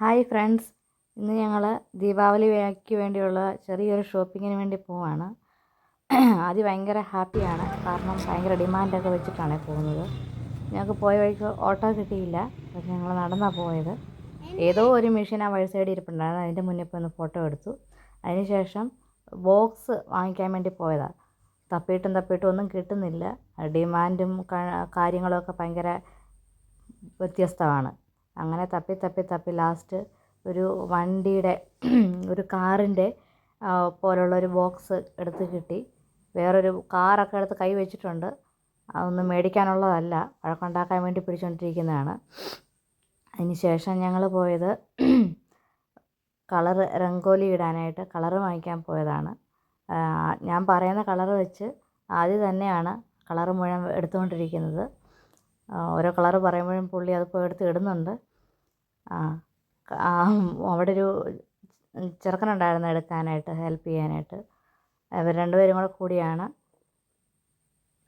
Hi friends, ഇന്ന് ഞങ്ങൾ ദീപാവലിക്ക് വേണ്ടിയുള്ള ചെറിയൊരു ഷോപ്പിങ്ങിന് വേണ്ടി പോവാണ്. ആദ്യം ഭയങ്കര ഹാപ്പിയാണ്, കാരണം ഭയങ്കര ഡിമാൻഡൊക്കെ വെച്ചിട്ടാണ് പോകുന്നത്. ഞങ്ങൾക്ക് പോയ വഴിക്ക് ഓട്ടോ കിട്ടിയില്ല, പക്ഷെ ഞങ്ങൾ നടന്നാണ് പോയത്. ഏതോ ഒരു മെഷീൻ ആ വഴി സൈഡിൽ ഇരിപ്പുണ്ടായിരുന്നു, അതിൻ്റെ മുന്നിൽ പോയി ഒന്ന് ഫോട്ടോ എടുത്തു. അതിനുശേഷം ബോക്സ് വാങ്ങിക്കാൻ വേണ്ടി പോയതാണ്. തപ്പിയിട്ടും ഒന്നും കിട്ടുന്നില്ല. ഡിമാൻഡും കാര്യങ്ങളൊക്കെ ഭയങ്കര വ്യത്യസ്തമാണ്. അങ്ങനെ തപ്പി ലാസ്റ്റ് ഒരു വണ്ടിയുടെ ഒരു കാറിൻ്റെ പോലുള്ളൊരു ബോക്സ് എടുത്ത് കിട്ടി. വേറൊരു കാറൊക്കെ എടുത്ത് കൈ വെച്ചിട്ടുണ്ട്. അതൊന്നും മേടിക്കാനുള്ളതല്ല, വഴക്കുണ്ടാക്കാൻ വേണ്ടി പിടിച്ചുകൊണ്ടിരിക്കുന്നതാണ്. അതിന് ശേഷം ഞങ്ങൾ പോയത് കളറ് രംഗോലി ഇടാനായിട്ട് കളറ് വാങ്ങിക്കാൻ പോയതാണ്. ഞാൻ പറയുന്ന കളറ് വെച്ച് ആദ്യം തന്നെയാണ് കളറ് മുഴുവൻ എടുത്തുകൊണ്ടിരിക്കുന്നത്. ഓരോ കളറ് പറയുമ്പോഴും പുള്ളി അതിപ്പോൾ എടുത്ത് ഇടുന്നുണ്ട്. അവിടെ ഒരു ചെറുക്കനുണ്ടായിരുന്നു എടുക്കാനായിട്ട്, ഹെൽപ്പ് ചെയ്യാനായിട്ട്. ഇവർ രണ്ടുപേരും കൂടെ കൂടിയാണ്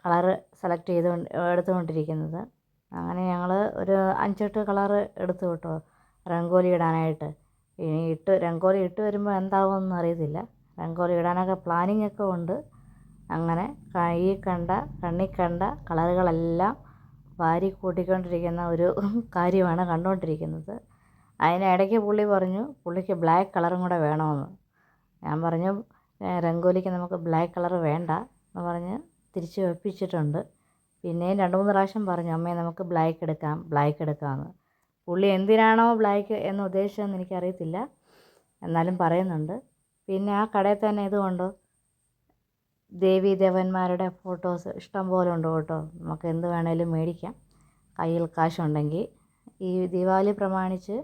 കളറ് സെലക്ട് എടുത്തുകൊണ്ടിരിക്കുന്നത്. അങ്ങനെ ഞങ്ങൾ ഒരു 5-8 കളറ് എടുത്തു കേട്ടോ, രംഗോലി ഇടാനായിട്ട്. ഇനി രംഗോലി ഇട്ട് വരുമ്പോൾ എന്താവുമെന്ന് അറിയത്തില്ല. രംഗോലി ഇടാനൊക്കെ പ്ലാനിങ് ഒക്കെ ഉണ്ട്. അങ്ങനെ കണ്ണിൽ കണ്ട കളറുകളെല്ലാം വാരി കൂട്ടിക്കൊണ്ടിരിക്കുന്ന ഒരു കാര്യമാണ് കണ്ടുകൊണ്ടിരിക്കുന്നത്. അതിനിടയ്ക്ക് പുള്ളി പറഞ്ഞു പുള്ളിക്ക് ബ്ലാക്ക് കളറും കൂടെ വേണമെന്ന്. ഞാൻ പറഞ്ഞു രംഗോലിക്ക് നമുക്ക് ബ്ലാക്ക് കളറ് വേണ്ട എന്ന് പറഞ്ഞ് തിരിച്ച് വെപ്പിച്ചിട്ടുണ്ട്. പിന്നെയും 2-3 പ്രാവശ്യം പറഞ്ഞു, അമ്മേ നമുക്ക് ബ്ലാക്ക് എടുക്കാമെന്ന്. പുള്ളി എന്തിനാണോ ബ്ലാക്ക് എന്ന് ഉദ്ദേശിച്ചതെന്ന് എനിക്കറിയത്തില്ല, എന്നാലും പറയുന്നുണ്ട്. പിന്നെ ആ കടയിൽ തന്നെ ഇതുകൊണ്ടോ ദേവീ ദേവന്മാരുടെ ഫോട്ടോസ് ഇഷ്ടം പോലെ ഉണ്ട് കേട്ടോ. നമുക്ക് എന്ത് വേണേലും മേടിക്കാം, കയ്യിൽ കാശുണ്ടെങ്കിൽ. ഈ ദീപാവലി പ്രമാണിച്ച്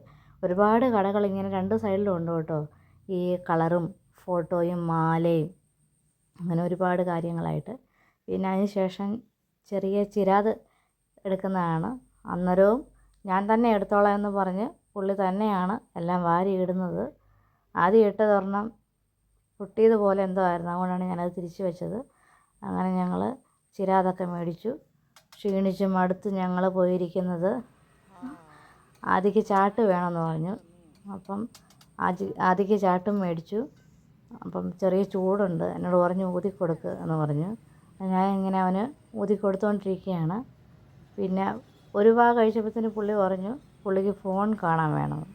ഒരുപാട് കടകൾ ഇങ്ങനെ 2 സൈഡിലും ഉണ്ട് കേട്ടോ. ഈ കളറും ഫോട്ടോയും മാലയും അങ്ങനെ ഒരുപാട് കാര്യങ്ങളായിട്ട്. പിന്നെ അതിന് ശേഷം ചെറിയ ചിരാത് എടുക്കുന്നതാണ്. അന്നേരവും ഞാൻ തന്നെ എടുത്തോളാം എന്ന് പറഞ്ഞ് പുള്ളി തന്നെയാണ് എല്ലാം വാരി ഇടുന്നത്. ആദ്യം ഇട്ടതൊരെണ്ണം പൊട്ടിയതുപോലെ എന്തോ ആയിരുന്നു, അതുകൊണ്ടാണ് ഞാനത് തിരിച്ചു വെച്ചത്. അങ്ങനെ ഞങ്ങൾ ചിരാതൊക്കെ മേടിച്ചു. ക്ഷീണിച്ച് മടുത്ത് ഞങ്ങൾ പോയിരിക്കുന്നത് ആദിക്ക് ചാട്ട് വേണമെന്ന് പറഞ്ഞു. അപ്പം ആദിക്ക് ചാട്ടും മേടിച്ചു. അപ്പം ചെറിയ ചൂടുണ്ട്, എന്നോട് പറഞ്ഞു ഊതിക്കൊടുക്ക് എന്ന് പറഞ്ഞു. ഞാൻ ഇങ്ങനെ അവന് ഊതിക്കൊടുത്തുകൊണ്ടിരിക്കുകയാണ്. പിന്നെ ഒരു കഴിച്ചപ്പോഴത്തേന് പുള്ളി പറഞ്ഞു പുള്ളിക്ക് ഫോൺ കാണാൻ വേണമെന്ന്.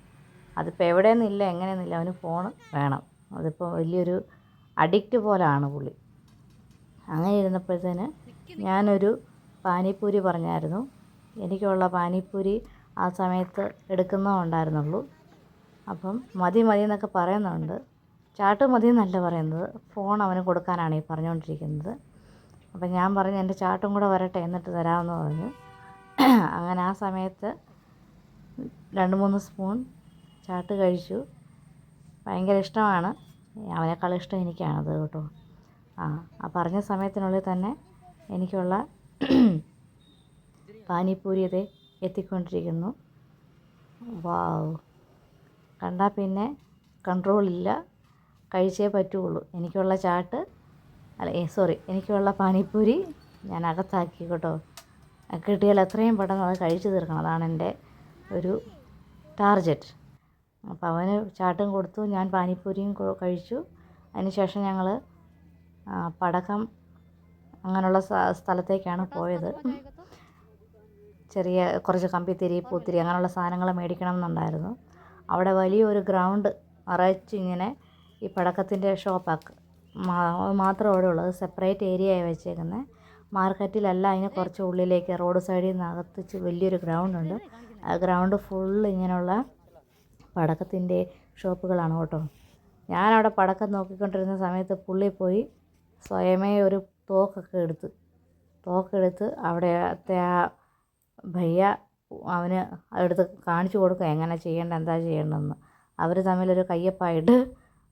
അതിപ്പോൾ എവിടെയെന്നില്ല, എങ്ങനെയെന്നില്ല, അവന് ഫോൺ വേണം. അതിപ്പോൾ വലിയൊരു അഡിക്റ്റ് പോലാണ് പുള്ളി. അങ്ങനെ ഇരുന്നപ്പോഴത്തേന് ഞാനൊരു പാനിപ്പൂരി പറഞ്ഞായിരുന്നു. എനിക്കുള്ള പാനിപ്പൂരി ആ സമയത്ത് എടുക്കുന്നതുണ്ടായിരുന്നുള്ളൂ. അപ്പം മതി എന്നൊക്കെ പറയുന്നുണ്ട്. ചാട്ട് മതി എന്നല്ല പറയുന്നത്, ഫോൺ അവന് കൊടുക്കാനാണ് ഈ പറഞ്ഞുകൊണ്ടിരിക്കുന്നത്. അപ്പം ഞാൻ പറഞ്ഞു എൻ്റെ ചാട്ടും കൂടെ വരട്ടെ എന്നിട്ട് തരാമെന്ന് പറഞ്ഞു. അങ്ങനെ ആ സമയത്ത് 2-3 സ്പൂൺ ചാട്ട് കഴിച്ചു. ഭയങ്കര ഇഷ്ടമാണ്, അവനേക്കാൾ ഇഷ്ടം എനിക്കാണത് കേട്ടോ. ആ പറഞ്ഞ സമയത്തിനുള്ളിൽ തന്നെ എനിക്കുള്ള പാനിപ്പൂരി ഇത് എത്തിക്കൊണ്ടിരിക്കുന്നു. വാവ്, കണ്ടാൽ പിന്നെ കൺട്രോളില്ല, കഴിച്ചേ പറ്റുള്ളൂ. എനിക്കുള്ള ചാട്ട് എനിക്കുള്ള പാനിപ്പൂരി ഞാൻ അകത്താക്കി കേട്ടോ. കിട്ടിയാൽ എത്രയും പെട്ടെന്ന് അത് കഴിച്ചു തീർക്കണം, അതാണ് എൻ്റെ ഒരു ടാർഗറ്റ്. അപ്പോൾ അവന് ചാട്ടും കൊടുത്തു, ഞാൻ പാനിപ്പൂരിയും കഴിച്ചു. അതിന് ശേഷം ഞങ്ങൾ പടക്കം അങ്ങനെയുള്ള സ്ഥലത്തേക്കാണ് പോയത്. ചെറിയ കുറച്ച് കമ്പിത്തിരി, പൂത്തിരി അങ്ങനെയുള്ള സാധനങ്ങൾ മേടിക്കണം എന്നുണ്ടായിരുന്നു. അവിടെ വലിയൊരു ഗ്രൗണ്ട് നിറച്ചിങ്ങനെ ഈ പടക്കത്തിൻ്റെ ഷോപ്പാക്ക് മാത്രം അവിടെ ഉള്ളത്. സെപ്പറേറ്റ് ഏരിയയായി വെച്ചേക്കുന്നത്. മാർക്കറ്റിലല്ല, അതിന് കുറച്ച് ഉള്ളിലേക്ക് റോഡ് സൈഡിൽ നിന്ന് അകത്ത് വലിയൊരു ഗ്രൗണ്ടുണ്ട്. ആ ഗ്രൗണ്ട് ഫുള്ള് ഇങ്ങനെയുള്ള പടക്കത്തിൻ്റെ ഷോപ്പുകളാണ് കേട്ടോ. ഞാനവിടെ പടക്കം നോക്കിക്കൊണ്ടിരുന്ന സമയത്ത് പുള്ളി പോയി സ്വയമേ ഒരു തോക്കെടുത്ത് അവിടുത്തെ ആ ഭയ്യ അവന് എടുത്ത് കാണിച്ചു കൊടുക്കുക എങ്ങനെ ചെയ്യേണ്ട, എന്താ ചെയ്യേണ്ടതെന്ന്. അവർ തമ്മിലൊരു കയ്യപ്പായിട്ട്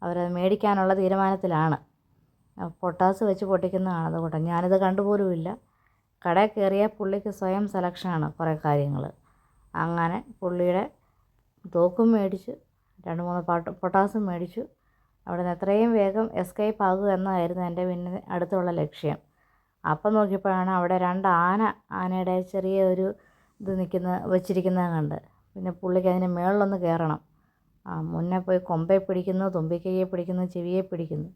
അവരത് മേടിക്കാനുള്ള തീരുമാനത്തിലാണ്. പൊട്ടാസ് വെച്ച് പൊട്ടിക്കുന്നതാണ് അത് കൂട്ടം. ഞാനിത് കണ്ടുപോലുമില്ല. കടയിൽ കയറിയാൽ പുള്ളിക്ക് സ്വയം സെലക്ഷനാണ് കുറേ കാര്യങ്ങൾ. അങ്ങനെ പുള്ളിയുടെ തോക്കും മേടിച്ചു, 2-3 പൊട്ടാസും മേടിച്ചു. അവിടെ നിന്ന് എത്രയും വേഗം എസ്കേപ്പ് ആകുക എന്നതായിരുന്നു എൻ്റെ പിന്നെ അടുത്തുള്ള ലക്ഷ്യം. അപ്പം നോക്കിയപ്പോഴാണ് അവിടെ 2 ആനയുടെ ചെറിയ ഒരു ഇത് വെച്ചിരിക്കുന്നത് കണ്ട്. പിന്നെ പുള്ളിക്ക് അതിന് മുകളിലൊന്ന് കയറണം. മുന്നേ പോയി കൊമ്പെ പിടിക്കുന്നു, തുമ്പിക്കൈയെ പിടിക്കുന്നു, ചെവിയെ പിടിക്കുന്നു.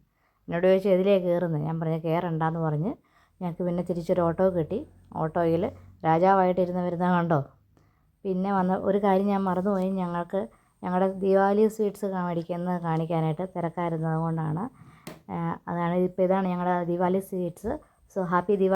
എന്നോട് ചോദിച്ചു എതിലേ കയറുന്നത്. ഞാൻ പറഞ്ഞു കയറണ്ടെന്ന് പറഞ്ഞ് ഞങ്ങൾക്ക് പിന്നെ തിരിച്ചൊരു ഓട്ടോ കിട്ടി. ഓട്ടോയിൽ രാജാവായിട്ടിരുന്ന് വരുന്നത് കണ്ടോ. പിന്നെ വന്ന ഒരു കാര്യം ഞാൻ മറന്നുപോയി, ഞങ്ങളുടെ ദീപാവലി സ്വീറ്റ്സ് മേടിക്കുന്നത് കാണിക്കാനായിട്ട് തിരക്കായിരുന്നത് കൊണ്ടാണ്. അതാണ് ഇതാണ് ഞങ്ങളുടെ Deepavali sweets. So happy Deepavali.